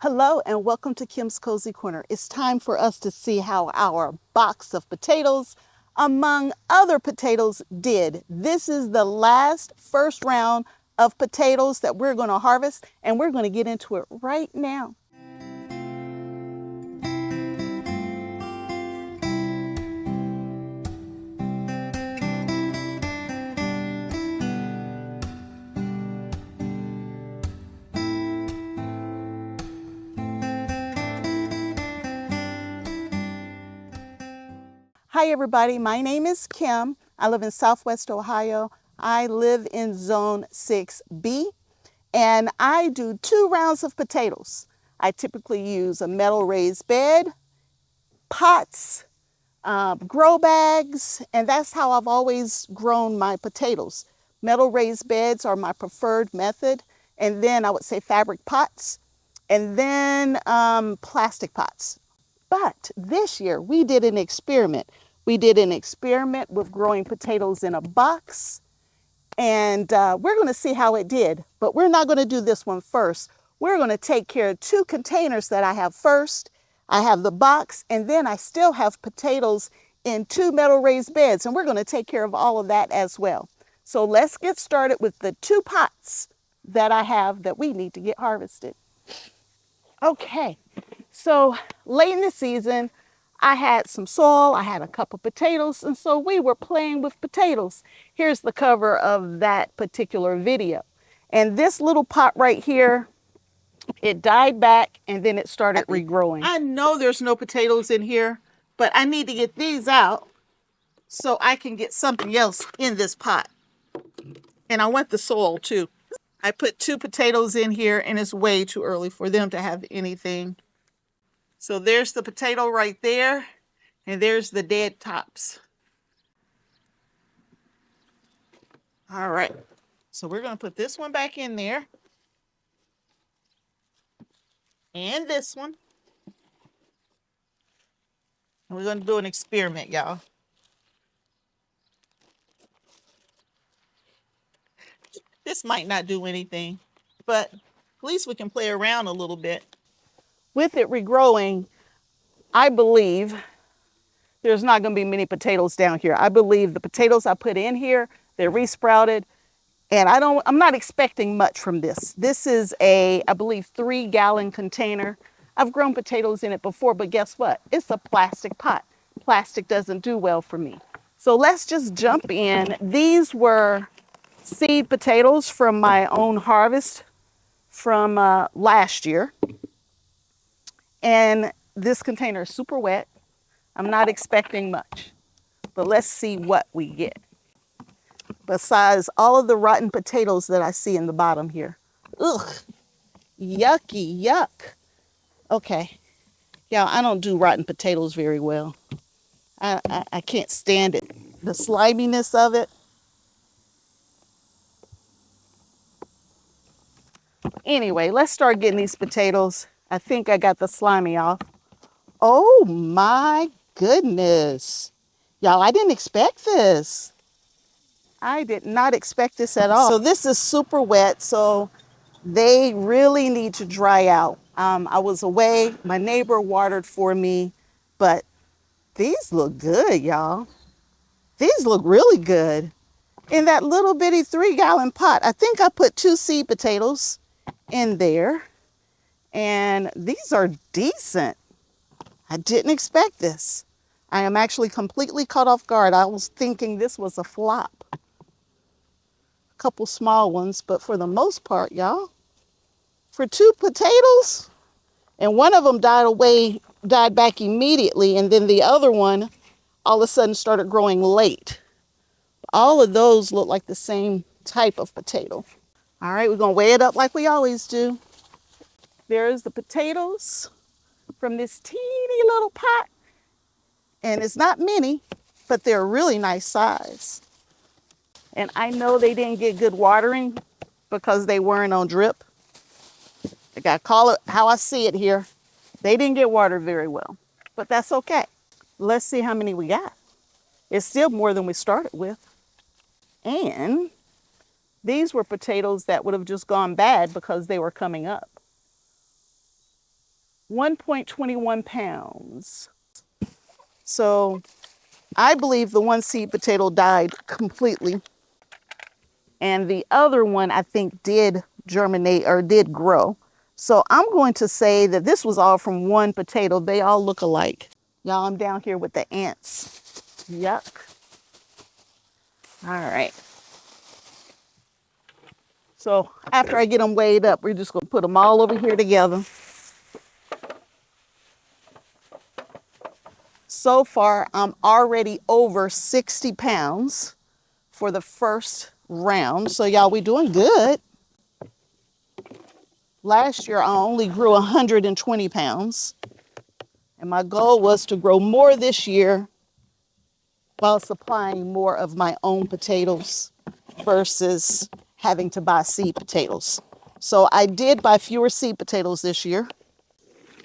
Hello and welcome to Kim's Cozy Corner. It's time for us to see how our box of potatoes, among other potatoes, did. This is the first round of potatoes that we're going to harvest, and we're going to get into it right now. Hi everybody, my name is Kim. I live in Southwest Ohio. I live in Zone 6B and I do 2 rounds of potatoes. I typically use a metal raised bed, pots, grow bags, and that's how I've always grown my potatoes. Metal raised beds are my preferred method, and then I would say fabric pots, and then plastic pots. But this year we did an experiment. We did an experiment with growing potatoes in a box, and we're going to see how it did. But we're not going to do this one first. We're going to take care of 2 containers that I have first. I have the box, and then I still have potatoes in 2 metal raised beds, and we're going to take care of all of that as well. So let's get started with the 2 pots that I have that we need to get harvested. Okay, so late in the season, I had some soil, I had a couple potatoes, and so we were playing with potatoes. Here's the cover of that particular video. And this little pot right here, it died back and then it started regrowing. I know there's no potatoes in here, but I need to get these out so I can get something else in this pot. And I want the soil too. I put 2 potatoes in here and it's way too early for them to have anything. So there's the potato right there, and there's the dead tops. All right, so we're going to put this one back in there, and this one. And we're going to do an experiment, y'all. This might not do anything, but at least we can play around a little bit. With it regrowing, I believe there's not going to be many potatoes down here. I believe the potatoes I put in here, they're resprouted, and I'm not expecting much from this. This is I believe 3-gallon container. I've grown potatoes in it before, but guess what? It's a plastic pot. Plastic doesn't do well for me. So let's just jump in. These were seed potatoes from my own harvest from last year. And this container is super wet. I'm not expecting much, but let's see what we get. Besides all of the rotten potatoes that I see in the bottom here. Ugh, yucky, yuck. Okay, yeah, I don't do rotten potatoes very well. I can't stand it. The sliminess of it. Anyway, let's start getting these potatoes. I think I got the slimy off. Oh my goodness. Y'all, I didn't expect this. I did not expect this at all. So this is super wet, so they really need to dry out. I was away, my neighbor watered for me, but these look good, y'all. These look really good. In that little bitty 3-gallon pot, I think I put 2 seed potatoes in there, and these are decent. I didn't expect this. I am actually completely caught off guard. I was thinking this was a flop. A couple small ones, but for the most part, y'all, for 2 potatoes, and one of them died back immediately, and then the other one all of a sudden started growing late. All of those look like the same type of potato. All right, we're gonna weigh it up like we always do. There's the potatoes from this teeny little pot, and it's not many, but they're a really nice size. And I know they didn't get good watering because they weren't on drip. I gotta call it how I see it here. They didn't get watered very well, but that's okay. Let's see how many we got. It's still more than we started with. And these were potatoes that would have just gone bad because they were coming up. 1.21 pounds. So I believe the one seed potato died completely. And the other one I think did germinate or did grow. So I'm going to say that this was all from one potato. They all look alike. Y'all, I'm down here with the ants. Yuck. All right. So after I get them weighed up, we're just going to put them all over here together. So far, I'm already over 60 pounds for the first round. So y'all, we doing good. Last year, I only grew 120 pounds. And my goal was to grow more this year while supplying more of my own potatoes versus having to buy seed potatoes. So I did buy fewer seed potatoes this year.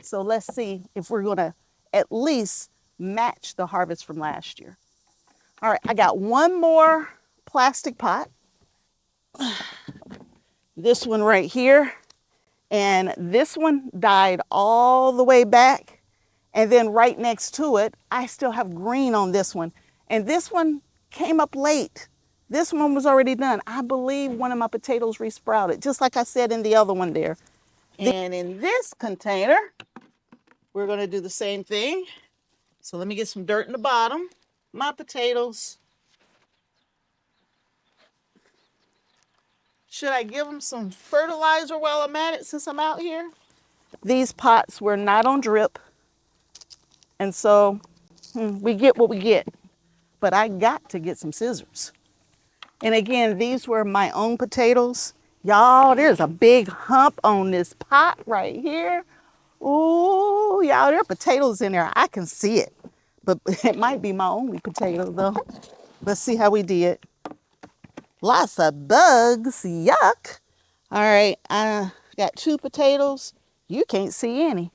So let's see if we're gonna at least match the harvest from last year. All right, I got one more plastic pot. This one right here. And this one died all the way back. And then right next to it, I still have green on this one. And this one came up late. This one was already done. I believe one of my potatoes resprouted, just like I said in the other one there. And in this container, we're gonna do the same thing. So let me get some dirt in the bottom. My potatoes. Should I give them some fertilizer while I'm at it since I'm out here? These pots were not on drip. And so we get what we get. But I got to get some scissors. And again, these were my own potatoes. Y'all, there's a big hump on this pot right here. Ooh, y'all, there are potatoes in there. I can see it. But it might be my only potato though. Let's see how we did. Lots of bugs, yuck. All right, I got 2 potatoes. You can't see any.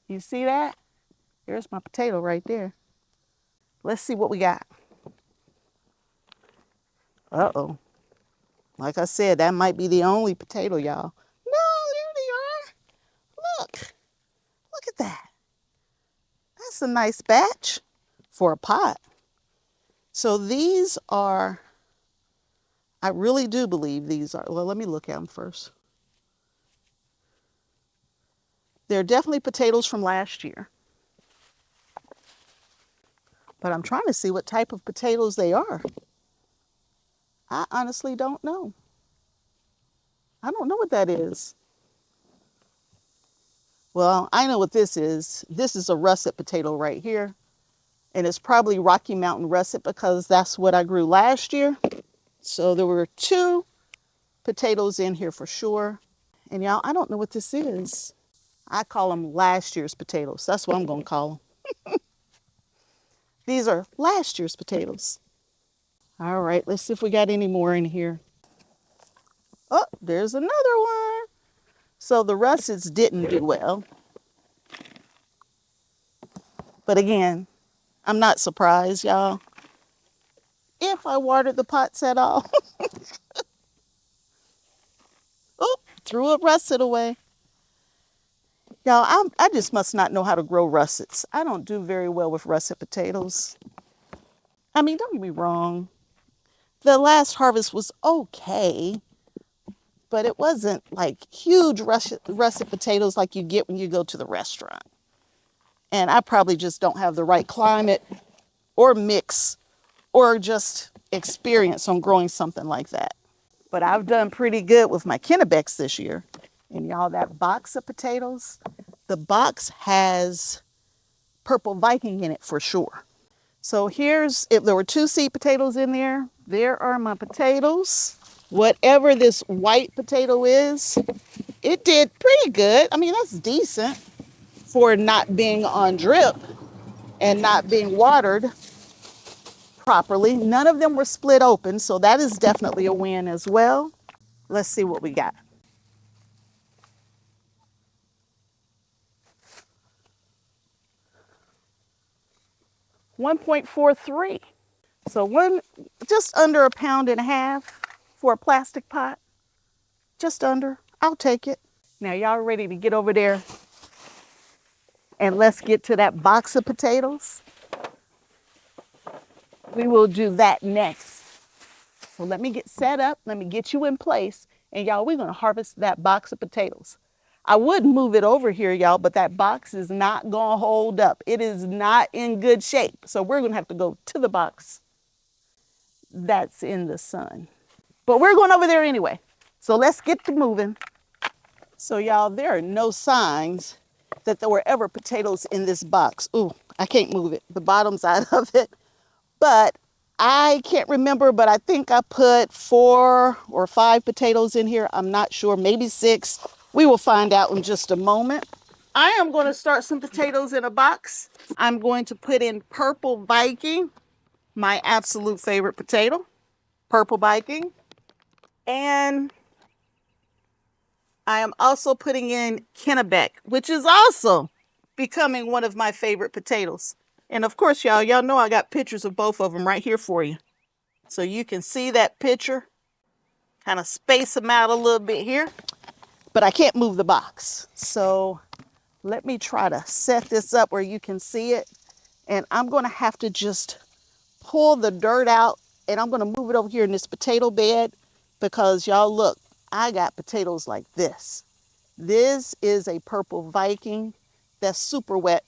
You see that? There's my potato right there. Let's see what we got. Uh-oh. Like I said, that might be the only potato, y'all. No, there they are. Look. Look at that. That's a nice batch for a pot. So these are, I really do believe these are, well, let me look at them first. They're definitely potatoes from last year. But I'm trying to see what type of potatoes they are. I honestly don't know. I don't know what that is. Well, I know what this is. This is a russet potato right here. And it's probably Rocky Mountain russet because that's what I grew last year. So there were 2 potatoes in here for sure. And y'all, I don't know what this is. I call them last year's potatoes. That's what I'm going to call them. These are last year's potatoes. All right, let's see if we got any more in here. Oh, there's another one. So the russets didn't do well. But again, I'm not surprised, y'all. If I watered the pots at all. Oh, threw a russet away. Y'all, I just must not know how to grow russets. I don't do very well with russet potatoes. I mean, don't get me wrong. The last harvest was okay, but it wasn't like huge russet potatoes like you get when you go to the restaurant. And I probably just don't have the right climate or mix or just experience on growing something like that. But I've done pretty good with my Kennebecks this year. And y'all, that box of potatoes, the box has Purple Viking in it for sure. So here's, if there were 2 seed potatoes in there, there are my potatoes. Whatever this white potato is, it did pretty good. I mean, that's decent for not being on drip and not being watered properly. None of them were split open, so that is definitely a win as well. Let's see what we got. 1.43. So just under a pound and a half for a plastic pot. Just under. I'll take it. Now y'all ready to get over there and let's get to that box of potatoes? We will do that next. So let me get set up. Let me get you in place. And y'all, we're going to harvest that box of potatoes. I would move it over here, y'all, but that box is not going to hold up. It is not in good shape. So we're going to have to go to the box that's in the sun. But we're going over there anyway. So let's get to moving. So y'all, there are no signs that there were ever potatoes in this box. Ooh, I can't move it. The bottom's out of it. But I can't remember, but I think I put 4 or 5 potatoes in here. I'm not sure, maybe 6. We will find out in just a moment. I am going to start some potatoes in a box. I'm going to put in Purple Viking, my absolute favorite potato, Purple Viking. And I am also putting in Kennebec, which is also becoming one of my favorite potatoes. And of course, y'all know I got pictures of both of them right here for you. So you can see that picture, kind of space them out a little bit here, but I can't move the box. So let me try to set this up where you can see it. And I'm going to have to just pull the dirt out and I'm going to move it over here in this potato bed because y'all look, I got potatoes like this. This is a Purple Viking that's super wet.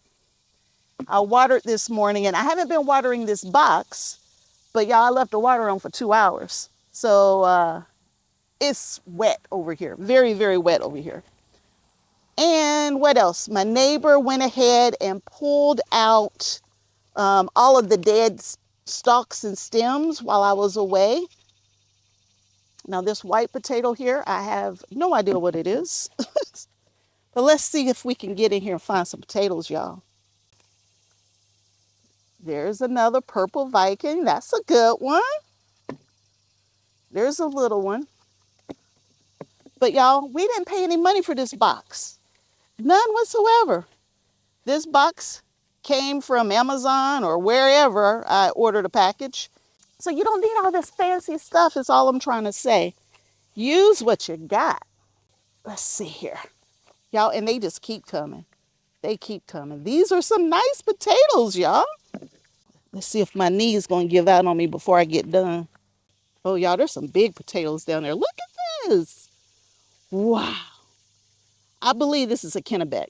I watered this morning and I haven't been watering this box, but y'all, I left the water on for 2 hours. So it's wet over here. Very, very wet over here. And what else? My neighbor went ahead and pulled out all of the dead stalks and stems while I was away. Now this white potato here, I have no idea what it is. But let's see if we can get in here and find some potatoes, y'all. There's another Purple Viking. That's a good one. There's a little one. But y'all, we didn't pay any money for this box. None whatsoever. This box came from Amazon or wherever I ordered a package. So you don't need all this fancy stuff is all I'm trying to say. Use what you got. Let's see here. Y'all, and they just keep coming. They keep coming. These are some nice potatoes, y'all. Let's see if my knee's going to give out on me before I get done. Oh, y'all, there's some big potatoes down there. Look at this. Wow. I believe this is a Kennebec.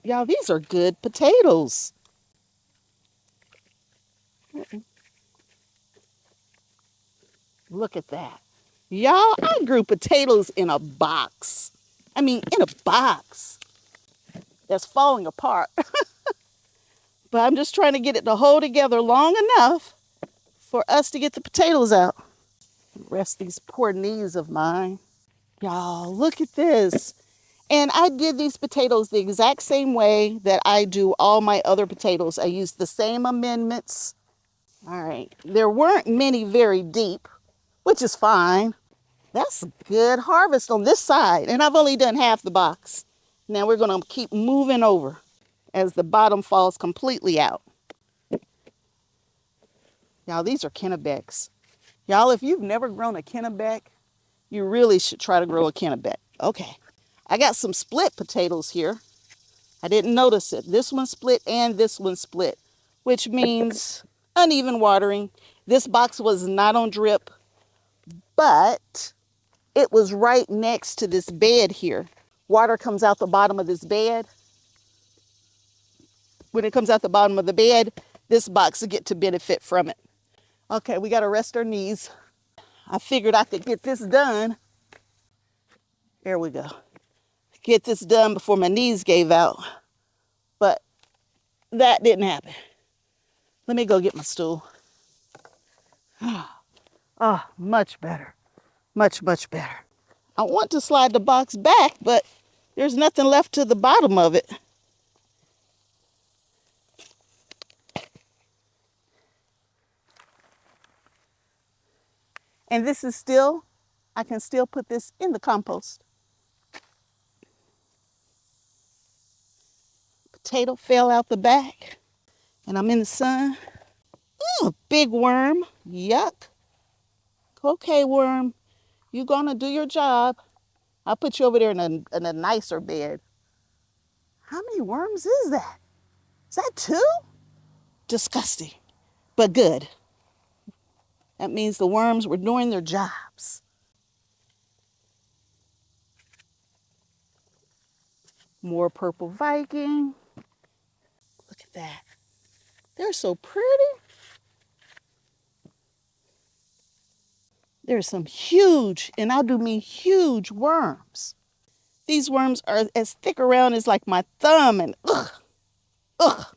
Y'all, these are good potatoes. Look at that. Y'all, I grew potatoes in a box. I mean, in a box that's falling apart. But I'm just trying to get it to hold together long enough for us to get the potatoes out. Rest these poor knees of mine. Y'all, look at this. And I did these potatoes the exact same way that I do all my other potatoes. I used the same amendments. All right. There weren't many very deep, which is fine. That's a good harvest on this side. And I've only done half the box. Now we're going to keep moving over as the bottom falls completely out. Y'all, these are Kennebecs. Y'all, if you've never grown a Kennebec, you really should try to grow a Kennebec. Okay. I got some split potatoes here. I didn't notice it. This one split and this one split, which means uneven watering. This box was not on drip, but it was right next to this bed here. Water comes out the bottom of this bed. When it comes out the bottom of the bed, this box will get to benefit from it. Okay, we got to rest our knees. I figured I could get this done. There we go. Get this done before my knees gave out. But that didn't happen. Let me go get my stool. Oh, much better. Much, much better. I want to slide the box back, but there's nothing left to the bottom of it. And this is still, I can still put this in the compost. Potato fell out the back, and I'm in the sun. Ooh, big worm. Yuck. Okay, worm. You gonna do your job. I'll put you over there in a nicer bed. How many worms is that? Is that two? Disgusting, but good. That means the worms were doing their jobs. More purple Viking. Look at that. They're so pretty. There's some huge, and I do mean huge worms. These worms are as thick around as like my thumb, and ugh, ugh.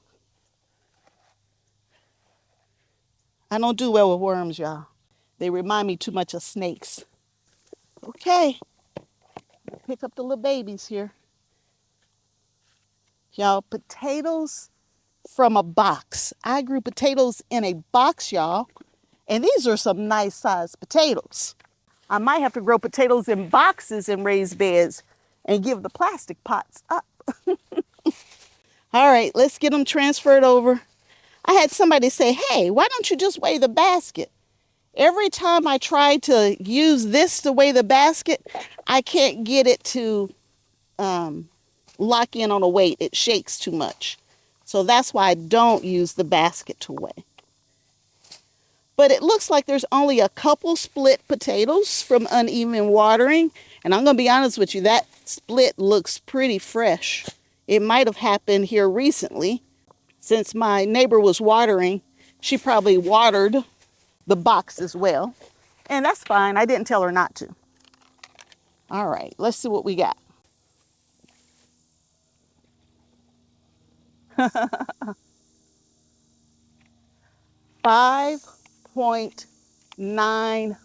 I don't do well with worms, y'all. They remind me too much of snakes. Okay, pick up the little babies here. Y'all, potatoes from a box. I grew potatoes in a box, y'all. And these are some nice sized potatoes. I might have to grow potatoes in boxes and raised beds and give the plastic pots up. All right, let's get them transferred over. I had somebody say, hey, why don't you just weigh the basket? Every time I try to use this to weigh the basket, I can't get it to lock in on a weight. It shakes too much. So that's why I don't use the basket to weigh. But it looks like there's only a couple split potatoes from uneven watering. And I'm going to be honest with you, that split looks pretty fresh. It might have happened here recently. Since my neighbor was watering, she probably watered the box as well. And that's fine. I didn't tell her not to. All right, let's see what we got. £5.9.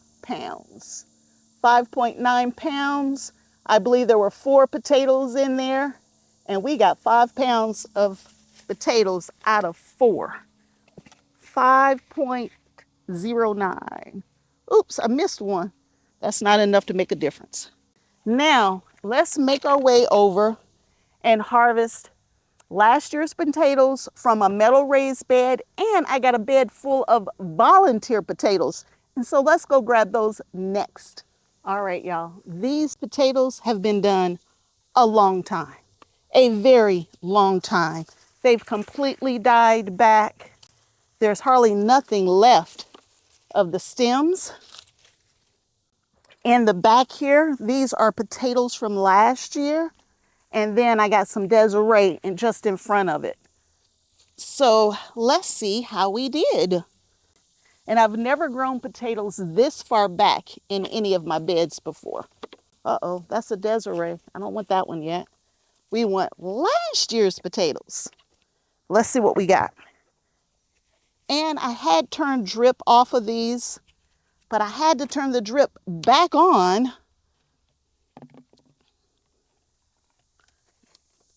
5.9 pounds. I believe there were 4 potatoes in there, and we got 5 pounds of potatoes out of 4. 5.09. Oops, I missed one. That's not enough to make a difference. Now, let's make our way over and harvest last year's potatoes from a metal raised bed, and I got a bed full of volunteer potatoes. And so let's go grab those next. All right, y'all, these potatoes have been done a long time, a very long time. They've completely died back. There's hardly nothing left of the stems. In the back here, these are potatoes from last year. And then I got some Desiree and just in front of it. So let's see how we did. And I've never grown potatoes this far back in any of my beds before. Uh-oh, that's a Desiree. I don't want that one yet. We want last year's potatoes. Let's see what we got. And I had turned drip off of these, but I had to turn the drip back on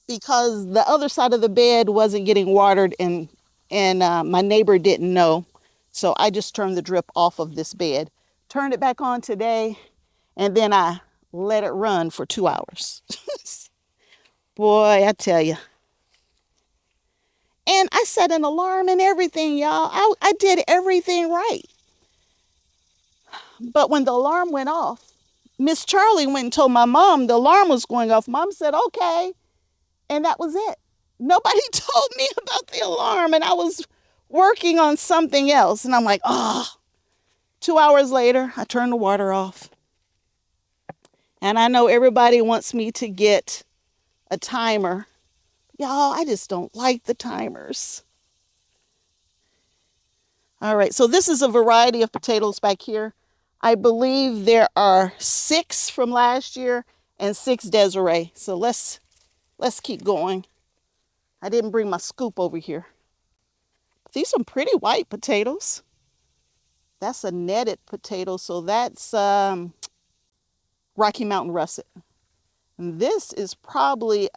because the other side of the bed wasn't getting watered and my neighbor didn't know. So I just turned the drip off of this bed, turned it back on today, and then I let it run for 2 hours. Boy, I tell you. And I set an alarm and everything, y'all. I did everything right. But when the alarm went off, Miss Charlie went and told my mom the alarm was going off. Mom said, okay. And that was it. Nobody told me about the alarm, and I was working on something else. And I'm like, oh. 2 hours later, I turned the water off. And I know everybody wants me to get a timer. Y'all, I just don't like the timers. All right, so this is a variety of potatoes back here. I believe there are 6 from last year and 6 Desiree. So let's keep going. I didn't bring my scoop over here. These are some pretty white potatoes. That's a netted potato, so that's Rocky Mountain russet. And this is probably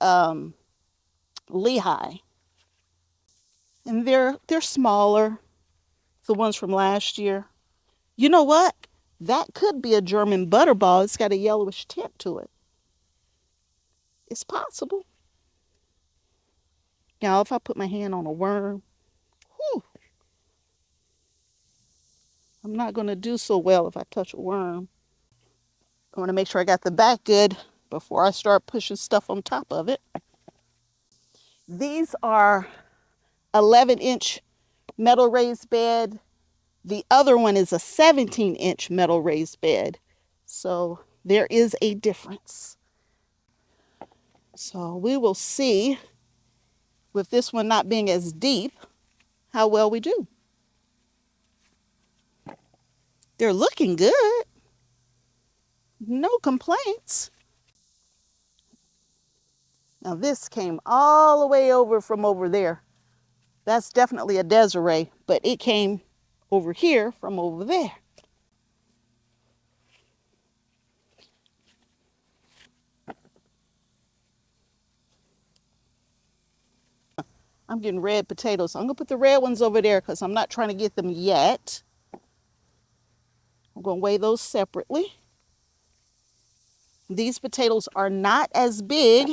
Lehigh. And they're smaller, the ones from last year. You know what? That could be a German butterball. It's got a yellowish tint to it. It's possible. Now, if I put my hand on a worm, whew, I'm not going to do so well if I touch a worm. I want to make sure I got the back good before I start pushing stuff on top of it. These are 11-inch metal raised bed. The other one is a 17-inch metal raised bed. So there is a difference. So we will see, with this one not being as deep, how well we do. They're looking good. No complaints. Now this came all the way over from over there. That's definitely a Desiree, but it came over here from over there. I'm getting red potatoes. I'm going to put the red ones over there because I'm not trying to get them yet. I'm going to weigh those separately. These potatoes are not as big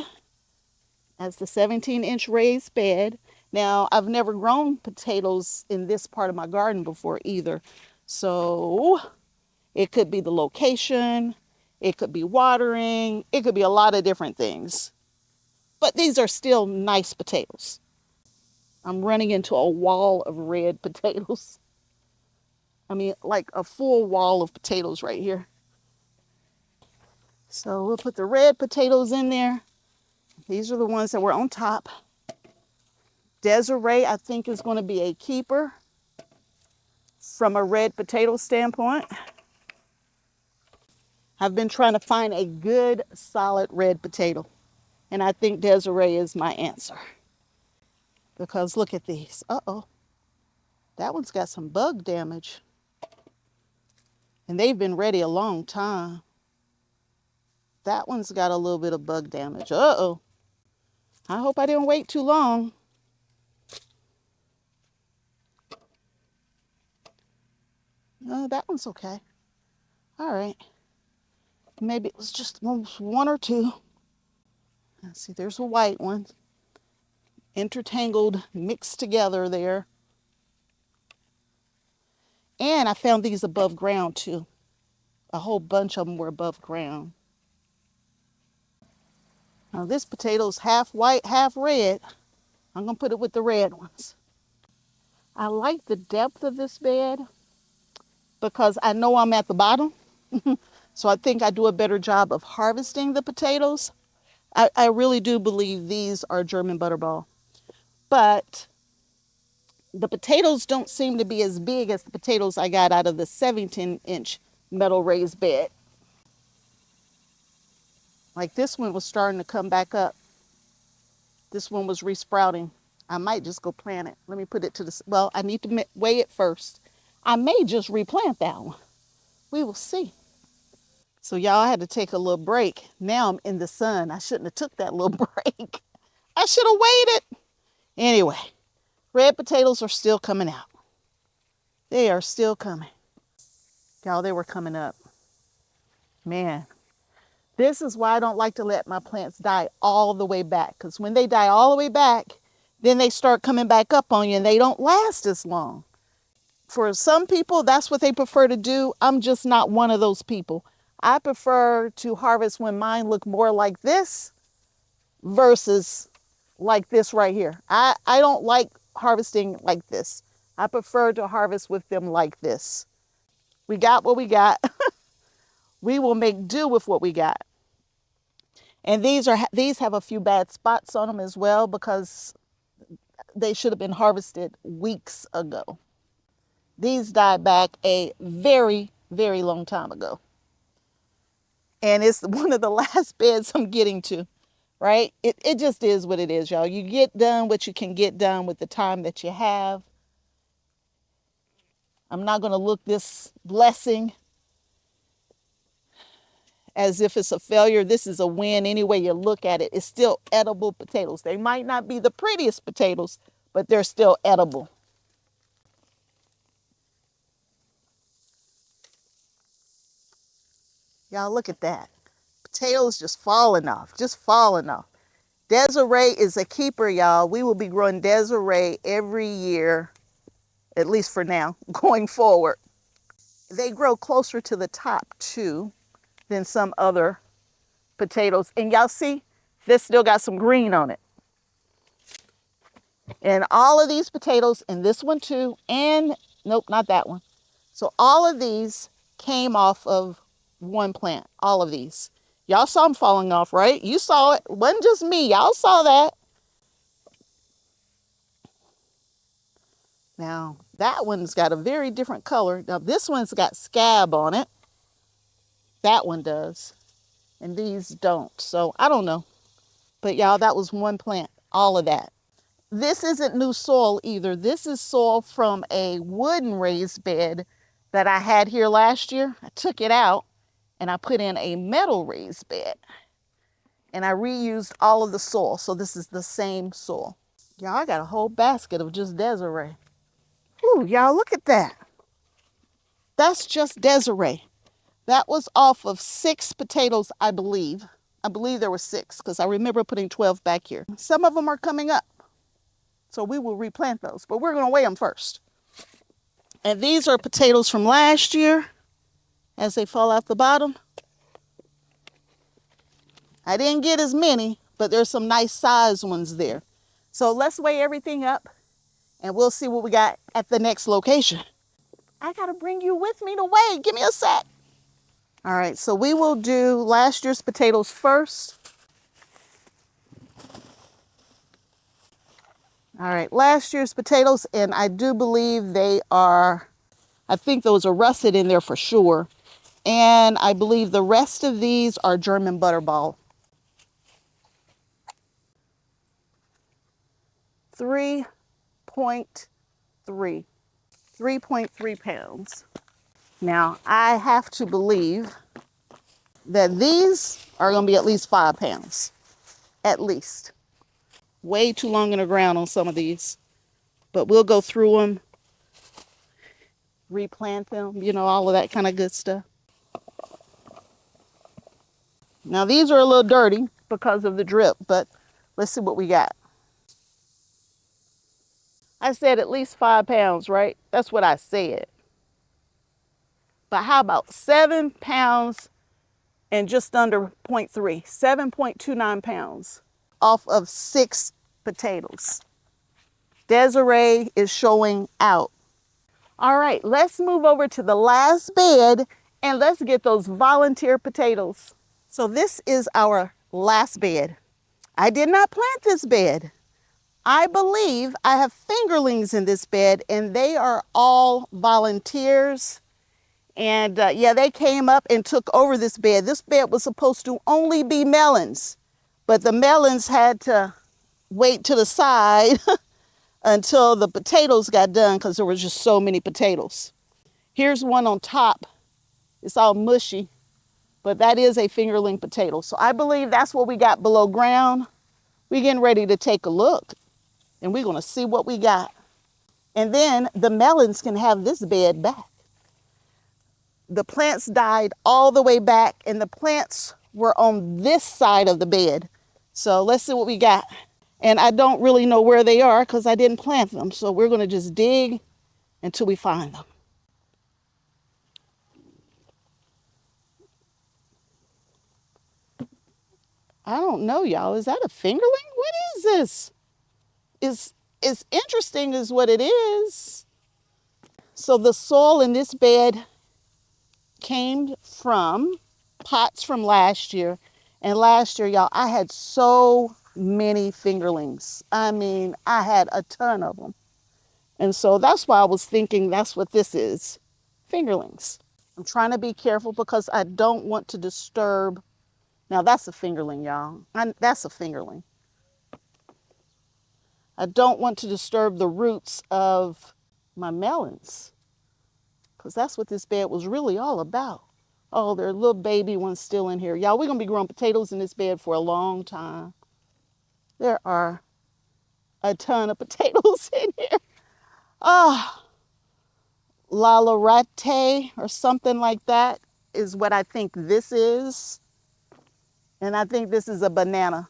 as the 17-inch raised bed. Now, I've never grown potatoes in this part of my garden before either. So it could be the location, it could be watering, it could be a lot of different things. But these are still nice potatoes. I'm running into a wall of red potatoes. I mean, like a full wall of potatoes right here. So we'll put the red potatoes in there. These are the ones that were on top. Desiree, I think, is going to be a keeper from a red potato standpoint. I've been trying to find a good, solid red potato. And I think Desiree is my answer. Because look at these. Uh-oh. That one's got some bug damage. And they've been ready a long time. That one's got a little bit of bug damage. Uh-oh. I hope I didn't wait too long. That one's okay. All right. Maybe it was just one or two. Let's see, there's a white one. Intertangled, mixed together there. And I found these above ground too. A whole bunch of them were above ground. Now this potato's half white, half red. I'm gonna put it with the red ones. I like the depth of this bed because I know I'm at the bottom. So I think I do a better job of harvesting the potatoes. I really do believe these are German butterball. But the potatoes don't seem to be as big as the potatoes I got out of the 17-inch metal raised bed. Like this one was starting to come back up. This one was resprouting. I might just go plant it. Let me put it to the, well, I need to weigh it first. I may just replant that one. We will see. So y'all, I had to take a little break. Now I'm in the sun. I shouldn't have took that little break. I should have waited. Anyway, red potatoes are still coming out. They are still coming. Y'all, they were coming up. Man, this is why I don't like to let my plants die all the way back. Because when they die all the way back, then they start coming back up on you and they don't last as long. For some people, that's what they prefer to do. I'm just not one of those people. I prefer to harvest when mine look more like this versus like this right here. I don't like harvesting like this. I prefer to harvest with them like this. We got what we got. We will make do with what we got. And these have a few bad spots on them as well because they should have been harvested weeks ago. These died back a very, very long time ago. And it's one of the last beds I'm getting to, right? It just is what it is, y'all. You get done what you can get done with the time that you have. I'm not going to look this blessing as if it's a failure. This is a win any way you look at it. It's still edible potatoes. They might not be the prettiest potatoes, but they're still edible. Y'all, look at that. Potatoes just falling off, just falling off. Desiree is a keeper, y'all. We will be growing Desiree every year, at least for now, going forward. they grow closer to the top too than some other potatoes. And y'all see, this still got some green on it. And all of these potatoes, and this one too, and nope, not that one. So all of these came off of one plant, all of these. Y'all saw them falling off, right? You saw it. It wasn't just me. Y'all saw that. Now, that one's got a very different color. Now, this one's got scab on it. That one does. And these don't. So, I don't know. But y'all, that was one plant. All of that. This isn't new soil either. This is soil from a wooden raised bed that I had here last year. I took it out and I put in a metal raised bed. And I reused all of the soil. So this is the same soil. Y'all, I got a whole basket of just Desiree. Ooh, y'all, look at that. That's just Desiree. That was off of 6 potatoes, I believe. I believe there were 6 because I remember putting 12 back here. Some of them are coming up. So we will replant those, but we're going to weigh them first. And these are potatoes from last year as they fall off the bottom. I didn't get as many, but there's some nice size ones there. So let's weigh everything up and we'll see what we got at the next location. I got to bring you with me to weigh. Give me a sec. All right, so we will do last year's potatoes first. All right, last year's potatoes, and I do believe they are, I think those are russet in there for sure. And I believe the rest of these are German butterball. 3.3 pounds. Now, I have to believe that these are going to be at least 5 pounds. At least. Way too long in the ground on some of these. But we'll go through them, replant them, you know, all of that kind of good stuff. Now, these are a little dirty because of the drip, but let's see what we got. I said at least 5 pounds, right? That's what I said. But how about 7 pounds and just under 0.3, 7.29 pounds off of 6 potatoes. Desiree is showing out. All right, let's move over to the last bed and let's get those volunteer potatoes. So this is our last bed. I did not plant this bed. I believe I have fingerlings in this bed and they are all volunteers. And yeah, they came up and took over this bed. This bed was supposed to only be melons, but the melons had to wait to the side until the potatoes got done because there was just so many potatoes. Here's one on top. It's all mushy, but that is a fingerling potato. So I believe that's what we got below ground. We're getting ready to take a look and we're going to see what we got. And then the melons can have this bed back. The plants died all the way back and the plants were on this side of the bed. So let's see what we got. And I don't really know where they are because I didn't plant them. So we're going to just dig until we find them. I don't know, y'all. Is that a fingerling? What is this? It's interesting is what it is. So the soil in this bed came from pots from last year. And last year, y'all, I had so many fingerlings. I mean, I had a ton of them. And so that's why I was thinking that's what this is, fingerlings. I'm trying to be careful because I don't want to disturb. Now that's a fingerling, y'all. That's a fingerling. I don't want to disturb the roots of my melons because that's what this bed was really all about. Oh, there are little baby ones still in here. Y'all, we're going to be growing potatoes in this bed for a long time. There are a ton of potatoes in here. Ah, Lalarate or something like that is what I think this is. And I think this is a banana.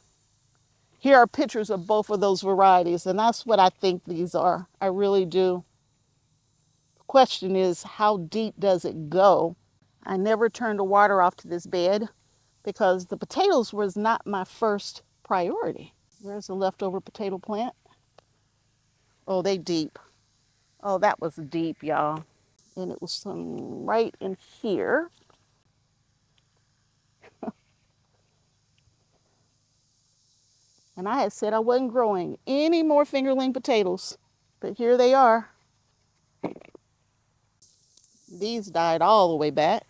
Here are pictures of both of those varieties, and that's what I think these are. I really do. question is, how deep does it go? I never turned the water off to this bed because the potatoes was not my first priority. There's a leftover potato plant. Oh, they deep. Oh, that was deep, y'all. And it was some right in here. And I had said I wasn't growing any more fingerling potatoes, but here they are. These died all the way back.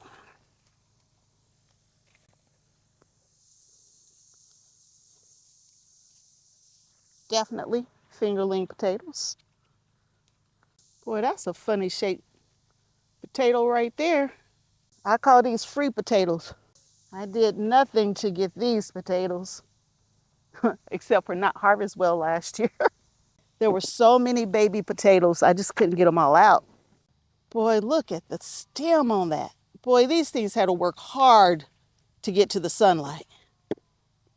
Definitely fingerling potatoes. Boy, that's a funny shaped potato right there. I call these free potatoes. I did nothing to get these potatoes except for not harvest well last year. There were so many baby potatoes, I just couldn't get them all out. Boy, look at the stem on that. Boy, these things had to work hard to get to the sunlight.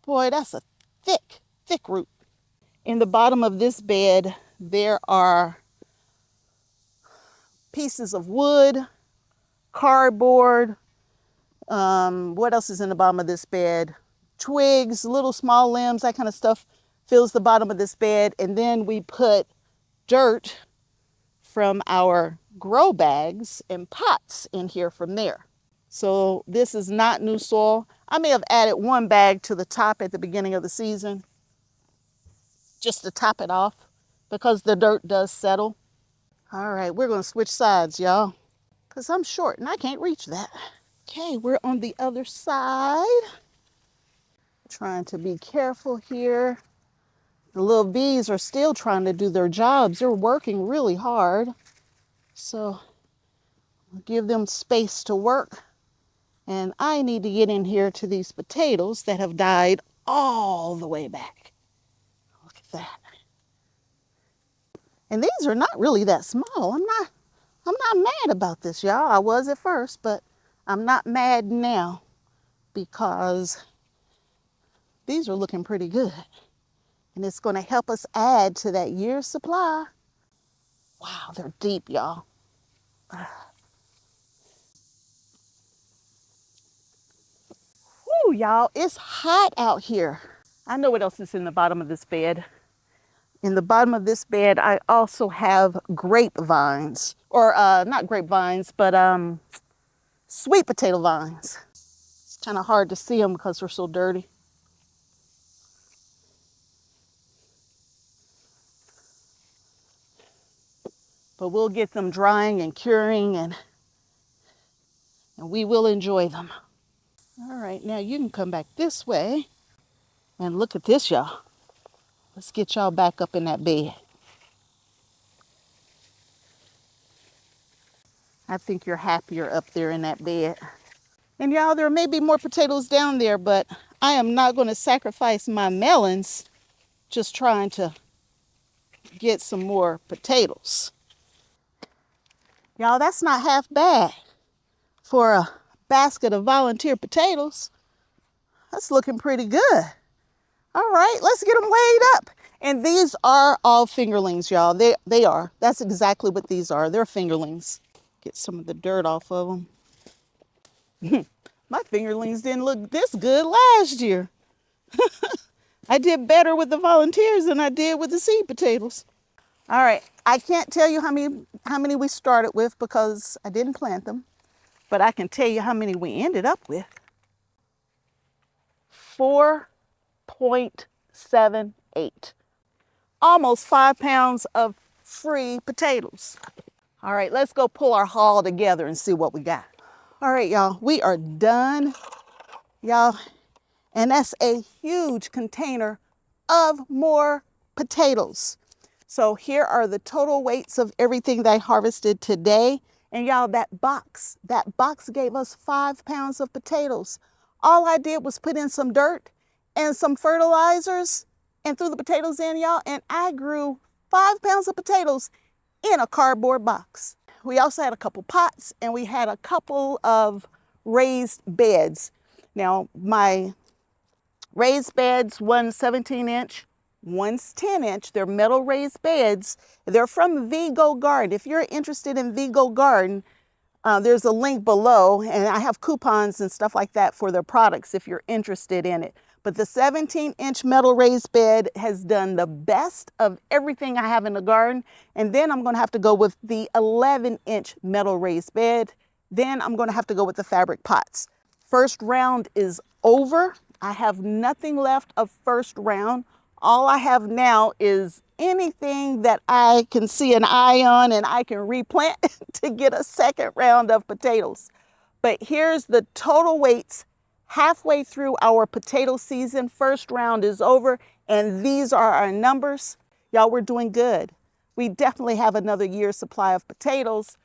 Boy, that's a thick, thick root. In the bottom of this bed, there are pieces of wood, cardboard. What else is in the bottom of this bed? Twigs, little small limbs, that kind of stuff fills the bottom of this bed. And then we put dirt from our grow bags and pots in here from there. So this is not new soil. I may have added one bag to the top at the beginning of the season just to top it off because the dirt does settle. All right, we're going to switch sides, y'all, because I'm short and I can't reach that. Okay, we're on the other side. Trying to be careful here. The little bees are still trying to do their jobs. They're working really hard. So I'll give them space to work. And I need to get in here to these potatoes that have died all the way back. Look at that. And these are not really that small. I'm not mad about this, y'all. I was at first, but I'm not mad now because these are looking pretty good. And it's going to help us add to that year's supply. Wow, they're deep, y'all. Woo, y'all, it's hot out here. I know what else is in the bottom of this bed. In the bottom of this bed, I also have grapevines, or not grapevines, but sweet potato vines. It's kind of hard to see them because they're so dirty. But we'll get them drying and curing and we will enjoy them. All right, now you can come back this way and look at this, y'all. Let's get y'all back up in that bed. I think you're happier up there in that bed. And y'all, there may be more potatoes down there, but I am not going to sacrifice my melons just trying to get some more potatoes. Y'all, that's not half bad for a basket of volunteer potatoes. That's looking pretty good. All right, let's get them weighed up. And these are all fingerlings, y'all. They are. That's exactly what these are. They're fingerlings. Get some of the dirt off of them. My fingerlings didn't look this good last year. I did better with the volunteers than I did with the seed potatoes. All right, I can't tell you how many we started with because I didn't plant them, but I can tell you how many we ended up with. 4.78. Almost 5 pounds of free potatoes. All right, let's go pull our haul together and see what we got. All right, y'all, we are done, y'all. And that's a huge container of more potatoes. So here are the total weights of everything that I harvested today. And y'all, that box gave us 5 pounds of potatoes. All I did was put in some dirt and some fertilizers and threw the potatoes in, y'all, and I grew 5 pounds of potatoes in a cardboard box. We also had a couple pots and we had a couple of raised beds. Now, my raised beds, one 17-inch, One's 10 inch. They're metal raised beds. They're from Vego Garden. If you're interested in Vego Garden, there's a link below, and I have coupons and stuff like that for their products if you're interested in it. But the 17-inch metal raised bed has done the best of everything I have in the garden. And then I'm going to have to go with the 11-inch metal raised bed. Then I'm going to have to go with the fabric pots. First round is over. I have nothing left of first round. All I have now is anything that I can see an eye on and I can replant to get a second round of potatoes. But here's the total weights halfway through our potato season. First round is over, and these are our numbers. Y'all, we're doing good. We definitely have another year's supply of potatoes,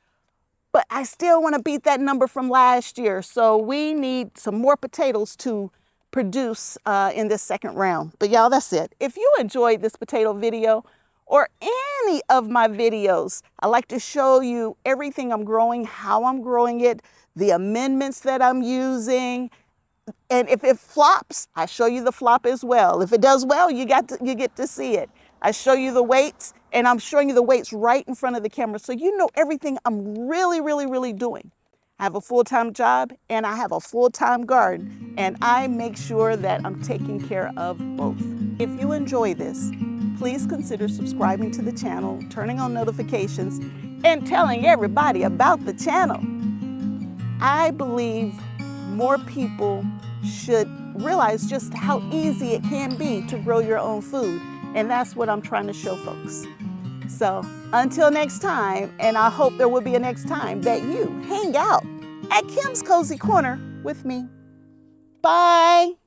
but I still want to beat that number from last year. So we need some more potatoes to produce in this second round. But y'all, that's it. If you enjoyed this potato video or any of my videos, I like to show you everything I'm growing, how I'm growing it, the amendments that I'm using. And if it flops, I show you the flop as well. If it does well, you get to see it. I show you the weights, and I'm showing you the weights right in front of the camera, so you know everything I'm really doing. I have a full-time job and I have a full-time garden, and I make sure that I'm taking care of both. If you enjoy this, please consider subscribing to the channel, turning on notifications, and telling everybody about the channel. I believe more people should realize just how easy it can be to grow your own food, and that's what I'm trying to show folks. So until next time, and I hope there will be a next time that you hang out at Kim's Cozy Corner with me. Bye.